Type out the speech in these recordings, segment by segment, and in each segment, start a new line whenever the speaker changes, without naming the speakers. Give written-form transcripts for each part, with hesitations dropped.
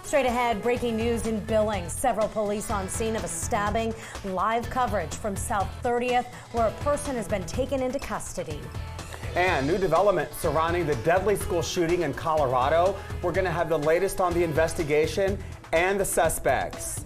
Straight ahead, breaking news in Billings. Several police on scene of a stabbing. Live coverage from South 30th, where a person has been taken into custody.
And new development surrounding the deadly school shooting in Colorado. We're going to have the latest on the investigation and the suspects.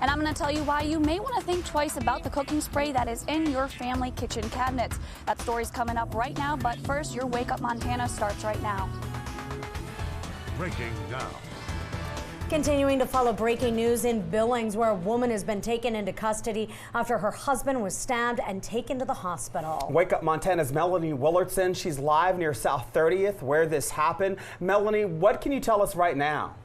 And I'm going to tell you why you may want to think twice about the cooking spray that is in your family kitchen cabinets. That story's coming up right now, but first, your Wake Up Montana starts right now.
Breaking now.
Continuing to follow breaking news in Billings, where a woman has been taken into custody after her husband was stabbed and taken to the hospital.
Wake Up Montana's Melanie Willardson. She's live near South 30th, where this happened. Melanie, what can you tell us right now?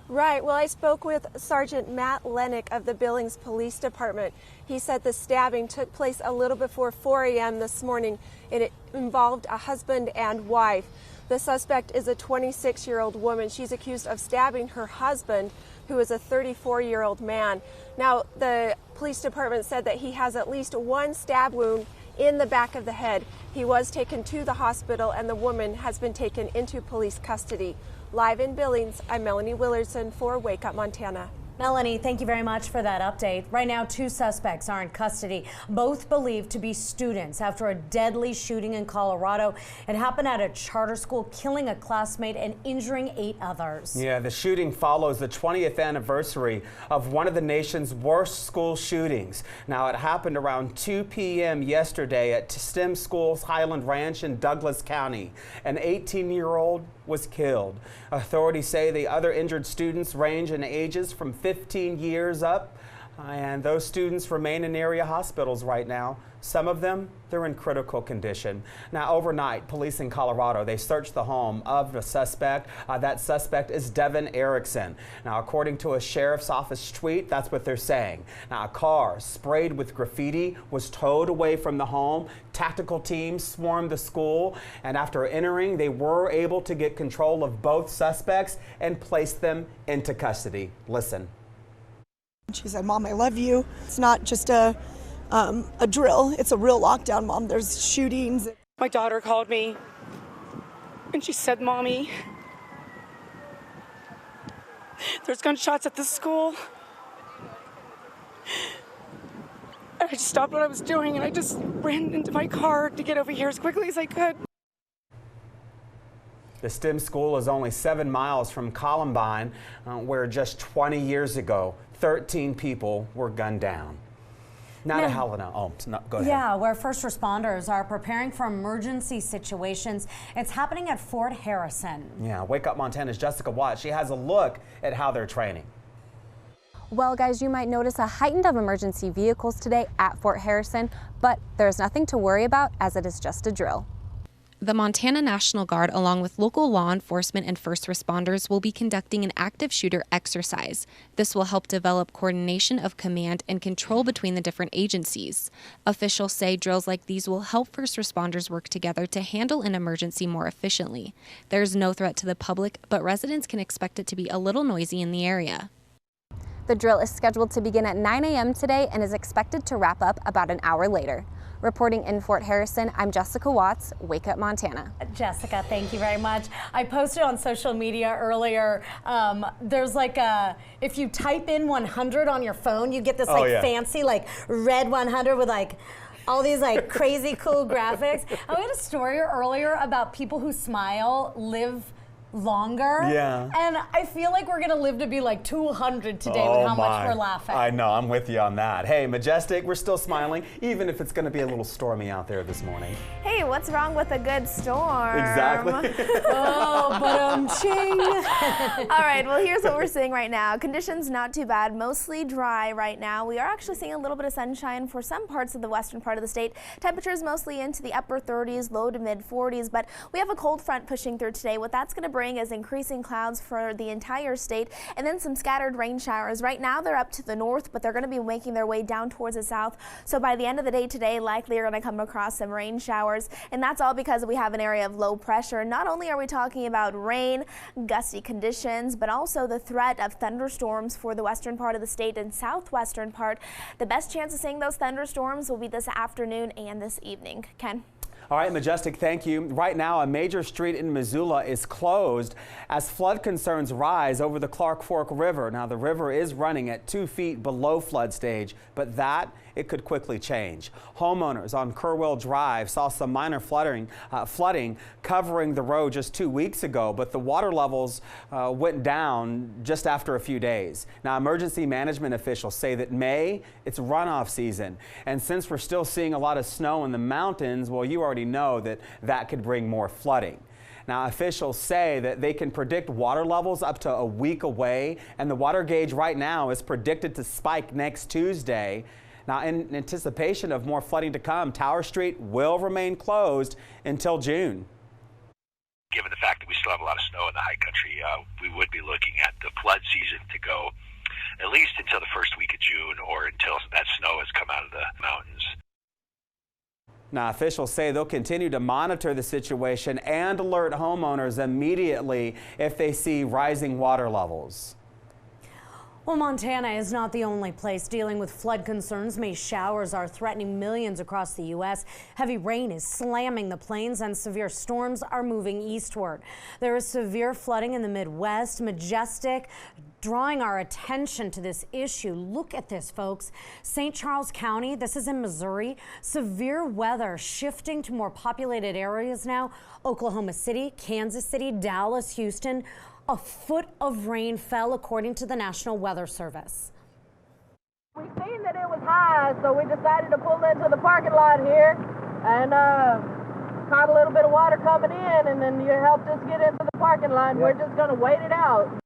Right. Well, I spoke with Sergeant Matt Lennick of the Billings Police Department. He said the stabbing took place a little before 4 a.m. this morning, and it involved a husband and wife. The suspect is a 26-year-old woman. She's accused of stabbing her husband, who is a 34-year-old man. Now, the police department said that he has at least one stab wound in the back of the head. He was taken to the hospital, and the woman has been taken into police custody. Live in Billings, I'm Melanie Willardson for Wake Up Montana.
Melanie, thank you very much for that update. Right now, 2 suspects are in custody, both believed to be students after a deadly shooting in Colorado. It happened at a charter school, killing a classmate and injuring 8 others.
Yeah, the shooting follows the 20th anniversary of one of the nation's worst school shootings. Now, it happened around 2 p.m. yesterday at STEM Schools Highland Ranch in Douglas County. An 18-year-old was killed. Authorities say the other injured students range in ages from 15 years up, and those students remain in area hospitals right now. Some of them, they're in critical condition. Now, overnight, police in Colorado, they searched the home of the suspect. That suspect is Devin Erickson. Now, according to a sheriff's office tweet, that's what they're saying. Now, a car sprayed with graffiti was towed away from the home. Tactical teams swarmed the school, and after entering, they were able to get control of both suspects and place them into custody. Listen.
She said, "Mom, I love you. It's not just a drill. It's a real lockdown, Mom. There's shootings."
My daughter called me and she said, "Mommy, there's gunshots at the school." And I just stopped what I was doing and I just ran into my car to get over here as quickly as I could.
The STEM school is only 7 miles from Columbine, where just 20 years ago, 13 people were gunned down. Not a Helena. Oh, no, go ahead.
Yeah, where first responders are preparing for emergency situations. It's happening at Fort Harrison.
Yeah, Wake Up Montana's Jessica Watt. She has a look at how they're training.
Well, guys, you might notice a heightened of emergency vehicles today at Fort Harrison, but there's nothing to worry about as it is just a drill. The Montana National Guard, along with local law enforcement and first responders, will be conducting an active shooter exercise. This will help develop coordination of command and control between the different agencies. Officials say drills like these will help first responders work together to handle an emergency more efficiently. There's no threat to the public, but residents can expect it to be a little noisy in the area. The drill is scheduled to begin at 9 a.m. today and is expected to wrap up about an hour later. Reporting in Fort Harrison, I'm Jessica Watts, Wake Up Montana.
Jessica, thank you very much. I posted on social media earlier, there's like if you type in 100 on your phone, you get this fancy like red 100 with like all these like crazy cool graphics. I had a story earlier about people who smile live longer.
Yeah.
And I feel like we're gonna live to be like 200 today with how much we're laughing.
I know, I'm with you on that. Hey, Majestic, we're still smiling, even if it's gonna be a little stormy out there this morning.
Hey, what's wrong with a good storm?
Exactly.
Oh, but ching.
All right, well, here's what we're seeing right now. Conditions not too bad, mostly dry right now. We are actually seeing a little bit of sunshine for some parts of the western part of the state. Temperatures mostly into the upper 30s, low to mid 40s, but we have a cold front pushing through today. What that's gonna bring is increasing clouds for the entire state and then some scattered rain showers. Right now they're up to the north, but they're going to be making their way down towards the south. So by the end of the day today, likely you're going to come across some rain showers, and that's all because we have an area of low pressure. Not only are we talking about rain, gusty conditions, but also the threat of thunderstorms for the western part of the state and southwestern part. The best chance of seeing those thunderstorms will be this afternoon and this evening. Ken?
All right, Majestic, thank you. Right now, a major street in Missoula is closed as flood concerns rise over the Clark Fork River. Now, the river is running at 2 feet below flood stage, but it could quickly change. Homeowners on Kerwell Drive saw some minor flooding covering the road just 2 weeks ago, but the water levels went down just after a few days. Now, emergency management officials say that May, it's runoff season, and since we're still seeing a lot of snow in the mountains, well, you already know that could bring more flooding. Now, officials say that they can predict water levels up to a week away, and the water gauge right now is predicted to spike next Tuesday. Now, in anticipation of more flooding to come, Tower Street will remain closed until June.
Given the fact that we still have a lot of snow in the high country, we would be looking at the flood season to go at least until the first week of June or until that snow has come out of the mountains.
Now, officials say they'll continue to monitor the situation and alert homeowners immediately if they see rising water levels.
Well, Montana is not the only place dealing with flood concerns. May showers are threatening millions across the U.S. Heavy rain is slamming the plains and severe storms are moving eastward. There is severe flooding in the Midwest. Majestic, drawing our attention to this issue. Look at this, folks. St. Charles County, this is in Missouri. Severe weather shifting to more populated areas now. Oklahoma City, Kansas City, Dallas, Houston. A foot of rain fell according to the National Weather Service.
We seen that it was high, so we decided to pull into the parking lot here and caught a little bit of water coming in, and then you helped us get into the parking lot. We're just going to wait it out.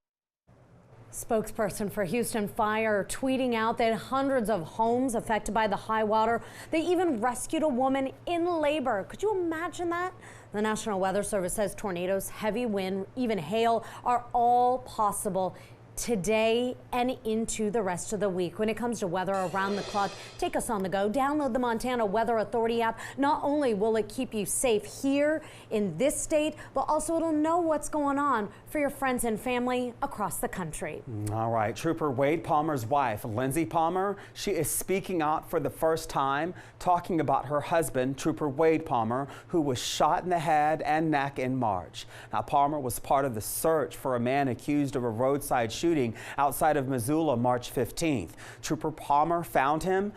Spokesperson for Houston Fire tweeting out that hundreds of homes affected by the high water. They even rescued a woman in labor. Could you imagine that? The National Weather Service says tornadoes, heavy wind, even hail are all possible today and into the rest of the week. When it comes to weather around the clock, take us on the go. Download the Montana Weather Authority app. Not only will it keep you safe here in this state, but also it'll know what's going on for your friends and family across the country.
All right, Trooper Wade Palmer's wife, Lindsay Palmer, she is speaking out for the first time, talking about her husband, Trooper Wade Palmer, who was shot in the head and neck in March. Now, Palmer was part of the search for a man accused of a roadside shooting outside of Missoula March 15th. Trooper Palmer found him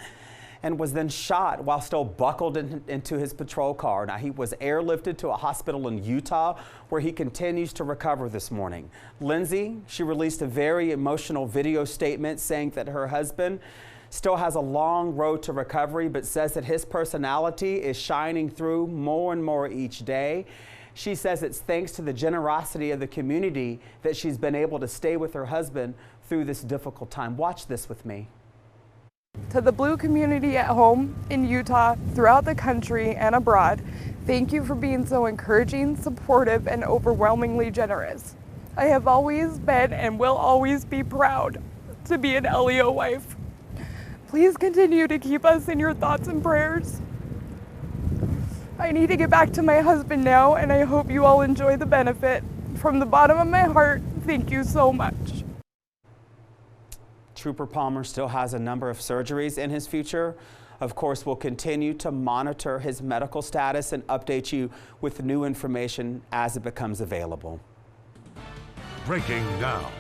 and was then shot while still buckled into his patrol car. Now, he was airlifted to a hospital in Utah where he continues to recover this morning. Lindsay, she released a very emotional video statement saying that her husband still has a long road to recovery, but says that his personality is shining through more and more each day. She says it's thanks to the generosity of the community that she's been able to stay with her husband through this difficult time. Watch this with me.
To the Blue community at home, in Utah, throughout the country, and abroad, thank you for being so encouraging, supportive, and overwhelmingly generous. I have always been and will always be proud to be an LEO wife. Please continue to keep us in your thoughts and prayers. I need to get back to my husband now, and I hope you all enjoy the benefit. From the bottom of my heart, thank you so much.
Trooper Palmer still has a number of surgeries in his future. Of course, we'll continue to monitor his medical status and update you with new information as it becomes available.
Breaking now.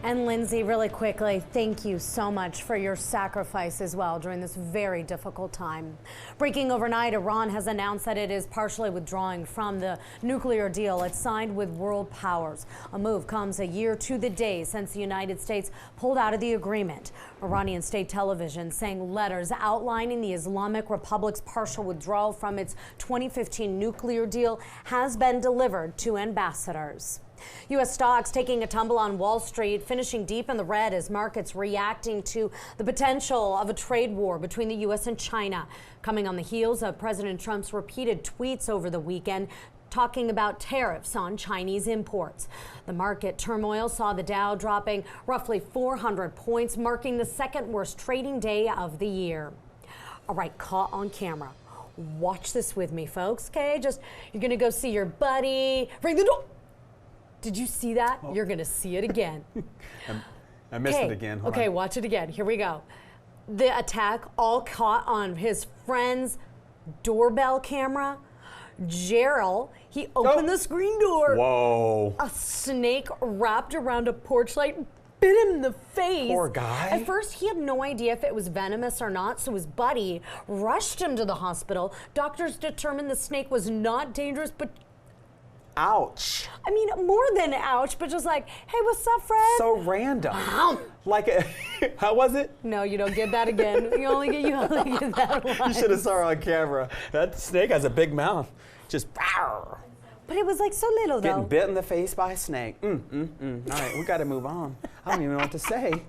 And Lindsay, really quickly, thank you so much for your sacrifice as well during this very difficult time. Breaking overnight, Iran has announced that it is partially withdrawing from the nuclear deal it signed with world powers. A move comes a year to the day since the United States pulled out of the agreement. Iranian state television saying letters outlining the Islamic Republic's partial withdrawal from its 2015 nuclear deal has been delivered to ambassadors. U.S. stocks taking a tumble on Wall Street, finishing deep in the red as markets reacting to the potential of a trade war between the U.S. and China. Coming on the heels of President Trump's repeated tweets over the weekend talking about tariffs on Chinese imports. The market turmoil saw the Dow dropping roughly 400 points, marking the second worst trading day of the year. All right, caught on camera. Watch this with me, folks, okay? You're gonna go see your buddy. Ring the door. Did you see that? Oh. You're going to see it again.
I missed it again.
Okay, watch it again. Here we go. The attack all caught on his friend's doorbell camera. Gerald, he opened the screen door.
Whoa.
A snake wrapped around a porch light bit him in the face.
Poor guy.
At first, he had no idea if it was venomous or not, so his buddy rushed him to the hospital. Doctors determined the snake was not dangerous, but
ouch.
I mean, more than ouch, but just like, hey, what's up, Fred?
So random. Like, how was it?
No, you don't get that again. You only get that once.
You should have saw her on camera. That snake has a big mouth. Just,
but it was like so little, though.
Getting bit in the face by a snake. All right, we got to move on. I don't even know what to say.